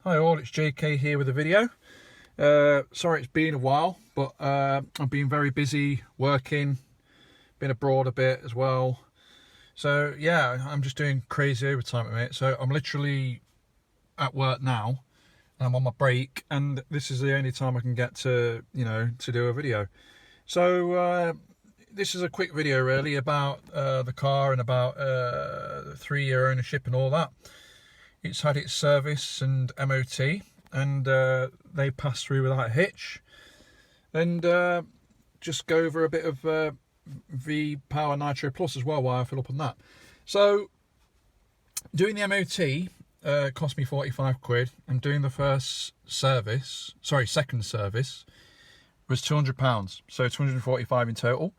Hi all, it's JK here with a video. Sorry it's been a while, but I've been very busy working, been abroad a bit as well. So yeah, I'm just doing crazy overtime at the minute. So I'm literally at work now, and I'm on my break, and this is the only time I can get to, to do a video. So this is a quick video really about the car and about 3-year ownership and all that. It's had its service and MOT, and they passed through without a hitch. And just go over a bit of V-Power Nitro Plus as well while I fill up on that. So doing the MOT cost me 45 quid, and doing the second service was £200, so 245 in total.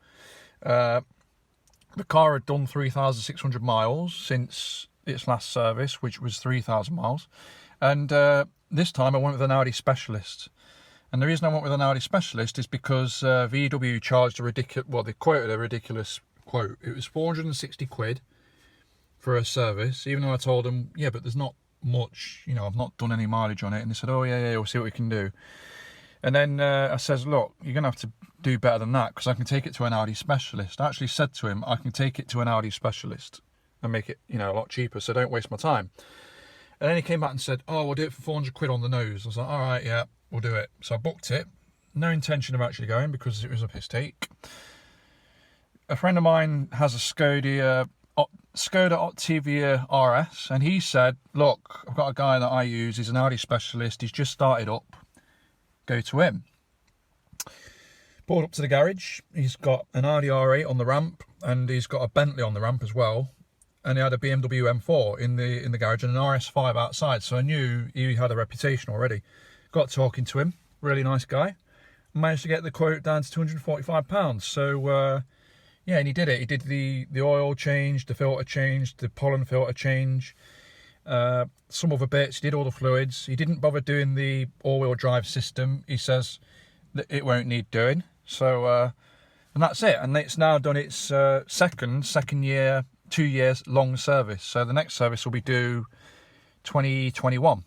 The car had done 3,600 miles since its last service, which was 3,000 miles, and this time I went with an Audi Specialist. And the reason I went with an Audi Specialist is because VW charged a ridiculous, well, they quoted a ridiculous quote. It was 460 quid for a service, even though I told them, yeah, but there's not much, I've not done any mileage on it. And they said, oh yeah, we'll see what we can do. And then I says, look, you're gonna have to do better than that, because I can take it to an Audi Specialist. I actually said to him, I can take it to an Audi Specialist and make it, a lot cheaper, so don't waste my time. And then he came back and said, oh, we'll do it for 400 quid on the nose. I was like, all right, yeah, we'll do it. So I booked it. No intention of actually going because it was a piss take. A friend of mine has a Skoda Octavia RS, and he said, look, I've got a guy that I use, he's an Audi Specialist, he's just started up, go to him. Pulled up to the garage, he's got an Audi R8 on the ramp, and he's got a Bentley on the ramp as well. And he had a BMW M4 in the garage and an RS5 outside, so I knew he had a reputation already. Got talking to him, really nice guy. Managed to get the quote down to £245. So yeah, and he did it. He did the oil change, the filter change, the pollen filter change, some other bits. He did all the fluids. He didn't bother doing the all-wheel drive system. He says that it won't need doing. So and that's it. And it's now done its second year. 2 years long service, so the next service will be due 2021.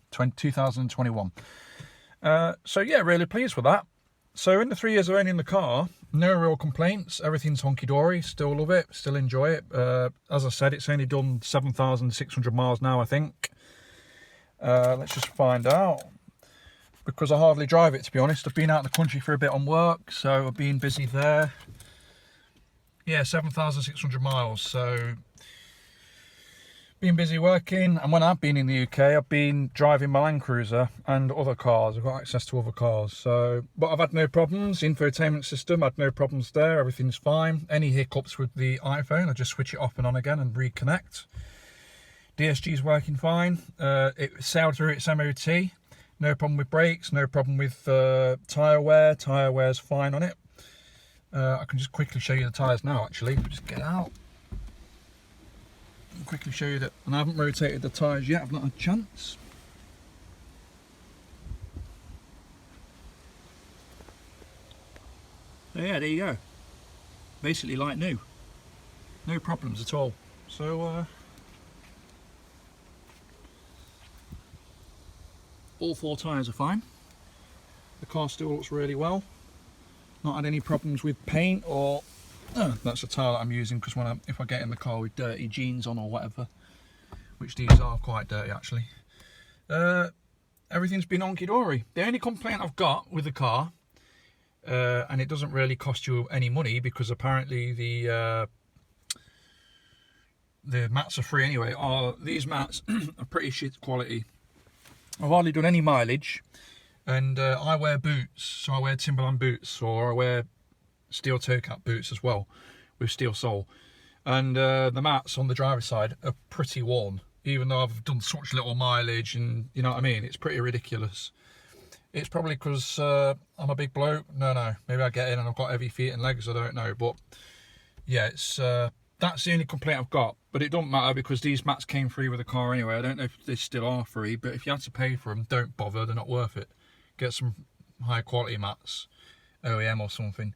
So yeah, really pleased with that. So in the 3 years of owning the car, no real complaints, everything's honky-dory, still love it, still enjoy it. As I said, it's only done 7,600 miles now, I think. Let's just find out, because I hardly drive it, to be honest. I've been out of the country for a bit on work, so I've been busy there. Yeah, 7,600 miles, so been busy working. And when I've been in the UK, I've been driving my Land Cruiser and other cars. I've got access to other cars, so, but I've had no problems. Infotainment System, had no problems there, everything's fine. Any hiccups with the iPhone, I just switch it off and on again and reconnect. Dsg is working fine. It sailed through its MOT, no problem with brakes, no problem with tyre wear's fine on it. I can just quickly show you the tyres now, actually. If we just get out. I'll quickly show you that. And I haven't rotated the tyres yet, I've not had a chance. So yeah, there you go. Basically like new. No problems at all. So all 4 tyres are fine. The car still looks really well. Not had any problems with paint or that's a tile that I'm using because if I get in the car with dirty jeans on or whatever, which these are quite dirty actually, everything's been honky-dory. The only complaint I've got with the car, and it doesn't really cost you any money because apparently the mats are free anyway, these mats are pretty shit quality. I've hardly done any mileage. And I wear boots, so I wear Timberland boots, or I wear steel toe cap boots as well, with steel sole. And the mats on the driver's side are pretty worn, even though I've done such little mileage, and you know what I mean, it's pretty ridiculous. It's probably because I'm a big bloke, no, maybe I get in and I've got heavy feet and legs, I don't know, but yeah, it's that's the only complaint I've got. But it don't matter because these mats came free with the car anyway. I don't know if they still are free, but if you had to pay for them, don't bother, they're not worth it. Get some high quality mats, OEM or something.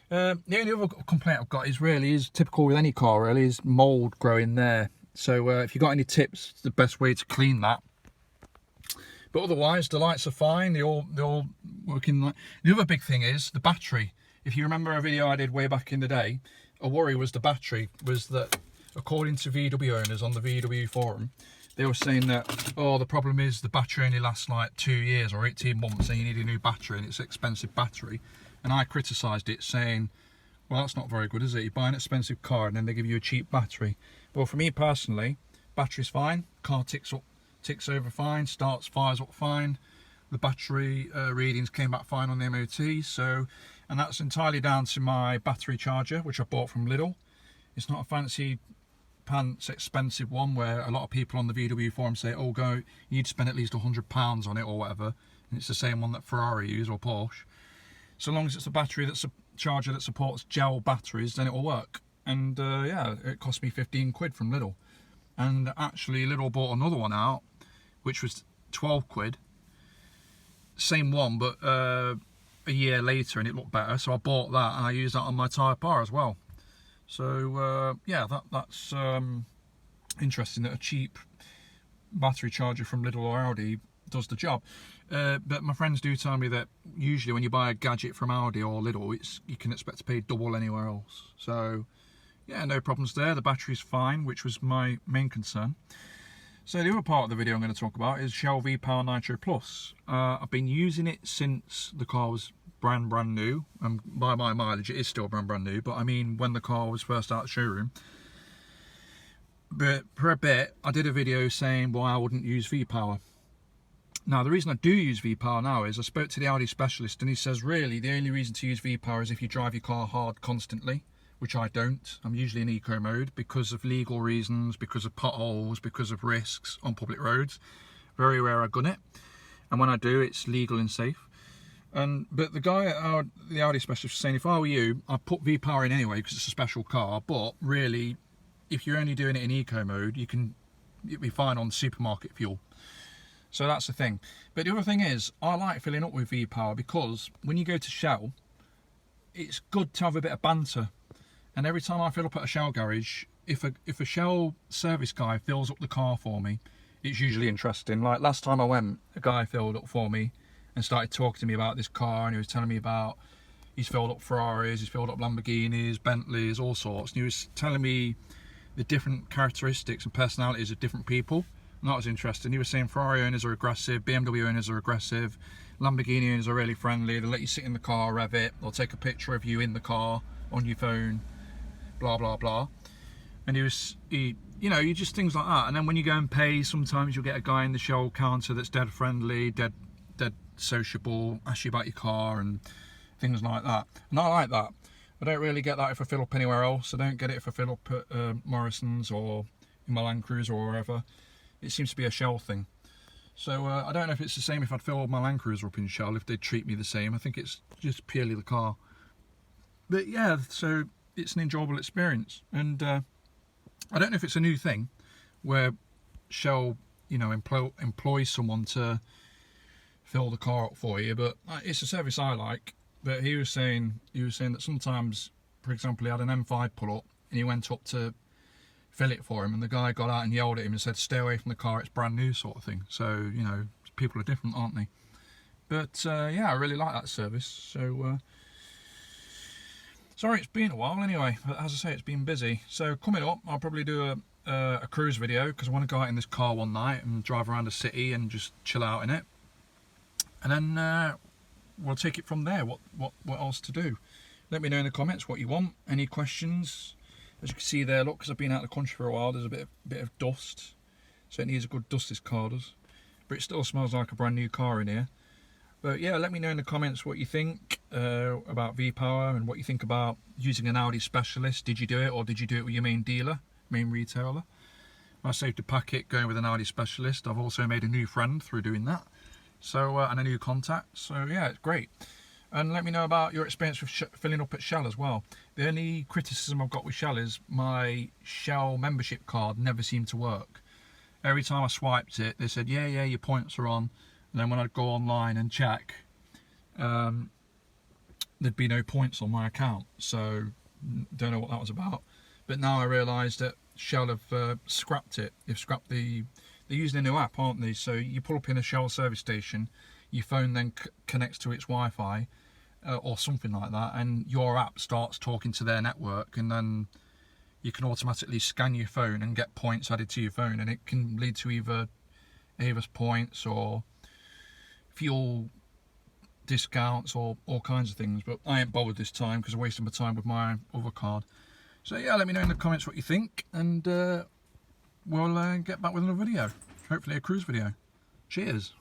The only other complaint I've got is typical with any car really, is mould growing there. So if you've got any tips, the best way to clean that But otherwise, the lights are fine. They all working. The other big thing is the battery. If you remember a video I did way back in the day, a worry was the battery. Was that according to VW owners on the VW forum, they were saying that, oh, the problem is the battery only lasts like 2 years or 18 months, and you need a new battery, and it's an expensive battery. And I criticised it, saying, well, that's not very good, is it? You buy an expensive car and then they give you a cheap battery. Well, for me personally, battery's fine. Car ticks over fine, fires up fine. The battery readings came back fine on the MOT. So, and that's entirely down to my battery charger, which I bought from Lidl. It's not a fancy pants expensive one where a lot of people on the VW forum say, oh, you need to spend at least £100 on it or whatever. And it's the same one that Ferrari use or Porsche. So long as it's a battery that's a charger that supports gel batteries, then it will work. And yeah, it cost me 15 quid from Lidl. And actually Lidl bought another one out, which was 12 quid. Same one, but a year later, and it looked better. So I bought that and I used that on my Type R as well. So yeah, that's interesting that a cheap battery charger from Lidl or Audi does the job. But my friends do tell me that usually when you buy a gadget from Audi or Lidl, you can expect to pay double anywhere else. So yeah, no problems there. The battery's fine, which was my main concern. So the other part of the video I'm going to talk about is Shell V-Power Nitro Plus. I've been using it since the car was brand new, and by my mileage it is still brand new, but I mean when the car was first out of the showroom. But for a bit I did a video saying why I wouldn't use V-Power. Now the reason I do use V-Power now is I spoke to the Audi specialist and he says really the only reason to use V-Power is if you drive your car hard constantly, which I don't. I'm usually in eco mode because of legal reasons, because of potholes, because of risks on public roads. Very rare I gun it, and when I do it's legal and safe. But the guy at the Audi specialist was saying if I were you, I'd put V-Power in anyway because it's a special car, but really if you're only doing it in eco mode, it'd be fine on supermarket fuel. So that's the thing. But the other thing is, I like filling up with V-Power because when you go to Shell, it's good to have a bit of banter. And every time I fill up at a Shell garage, if a Shell service guy fills up the car for me, it's usually interesting. Like last time I went, a guy filled up for me and started talking to me about this car, and he was telling me about he's filled up Ferraris, he's filled up Lamborghinis, Bentleys, all sorts. And he was telling me the different characteristics and personalities of different people. And that was interesting. He was saying Ferrari owners are aggressive, BMW owners are aggressive, Lamborghini owners are really friendly, they'll let you sit in the car, rev it, they'll take a picture of you in the car on your phone, blah blah blah. And you just things like that. And then when you go and pay, sometimes you'll get a guy in the Shell counter that's dead friendly, dead sociable, ask you about your car and things like that. And I like that. I don't really get that if I fill up anywhere else. I don't get it if I fill up at Morrison's or in my Land Cruiser or wherever. It seems to be a Shell thing. So I don't know if it's the same if I'd fill my Land Cruiser up in Shell, if they'd treat me the same. I think it's just purely the car. But yeah, so it's an enjoyable experience. And I don't know if it's a new thing where Shell, employs someone to fill the car up for you, but it's a service I like. But he was saying that sometimes, for example, he had an M5 pull up and he went up to fill it for him, and the guy got out and yelled at him and said, stay away from the car, it's brand new, sort of thing. So people are different, aren't they? But yeah, I really like that service. So sorry it's been a while anyway, but as I say, it's been busy. So coming up, I'll probably do a cruise video because I want to go out in this car one night and drive around the city and just chill out in it. And then we'll take it from there. What else to do? Let me know in the comments what you want. Any questions? As you can see there, look, because I've been out of the country for a while, there's a bit of dust. So it needs a good dust, this car does. But it still smells like a brand new car in here. But yeah, let me know in the comments what you think about V-Power and what you think about using an Audi specialist. Did you do it, or did you do it with your main dealer, main retailer? I saved a packet going with an Audi specialist. I've also made a new friend through doing that. So and a new contact. So yeah, it's great. And let me know about your experience with filling up at Shell as well. The only criticism I've got with Shell is my Shell membership card never seemed to work. Every time I swiped it, they said, yeah, your points are on. And then when I'd go online and check, there'd be no points on my account. So don't know what that was about. But now I realise that Shell have scrapped it. They've scrapped the they're using a new app, aren't they? So you pull up in a Shell service station, your phone then connects to its Wi-Fi or something like that, and your app starts talking to their network, and then you can automatically scan your phone and get points added to your phone, and it can lead to either Avis points or fuel discounts or all kinds of things. But I ain't bothered this time because I wasted my time with my other card. So yeah, let me know in the comments what you think, and we'll get back with another video, hopefully a cruise video. Cheers.